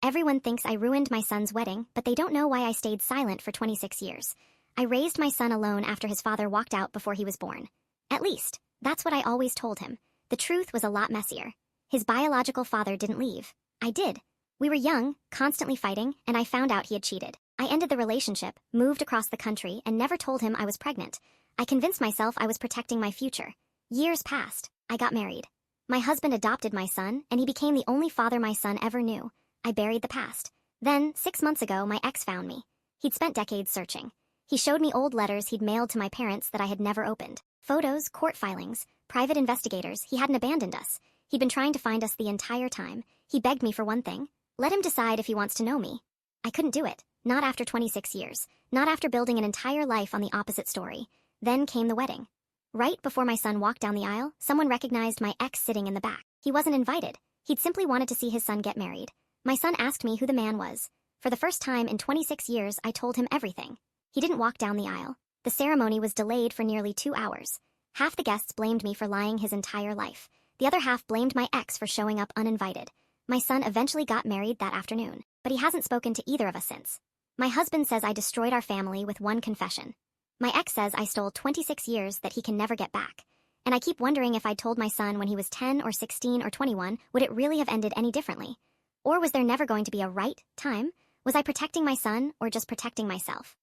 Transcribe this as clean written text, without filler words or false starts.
Everyone thinks I ruined my son's wedding, but they don't know why I stayed silent for 26 years. I raised my son alone after his father walked out before he was born. At least, that's what I always told him. The truth was a lot messier. His biological father didn't leave. I did. We were young, constantly fighting, and I found out he had cheated. I ended the relationship, moved across the country, and never told him I was pregnant. I convinced myself I was protecting my future. Years passed. I got married. My husband adopted my son, and he became the only father my son ever knew. I buried the past. Then, 6 months ago, my ex found me. He'd spent decades searching. He showed me old letters he'd mailed to my parents that I had never opened. Photos, court filings, private investigators. He hadn't abandoned us. He'd been trying to find us the entire time. He begged me for one thing. Let him decide if he wants to know me. I couldn't do it. Not after 26 years. Not after building an entire life on the opposite story. Then came the wedding. Right before my son walked down the aisle, someone recognized my ex sitting in the back. He wasn't invited. He'd simply wanted to see his son get married. My son asked me who the man was. For the first time in 26 years, I told him everything. He didn't walk down the aisle. The ceremony was delayed for nearly 2 hours. Half the guests blamed me for lying his entire life. The other half blamed my ex for showing up uninvited. My son eventually got married that afternoon, but he hasn't spoken to either of us since. My husband says I destroyed our family with one confession. My ex says I stole 26 years that he can never get back. And I keep wondering if I'd told my son when he was 10 or 16 or 21, would it really have ended any differently? Or was there never going to be a right time? Was I protecting my son or just protecting myself?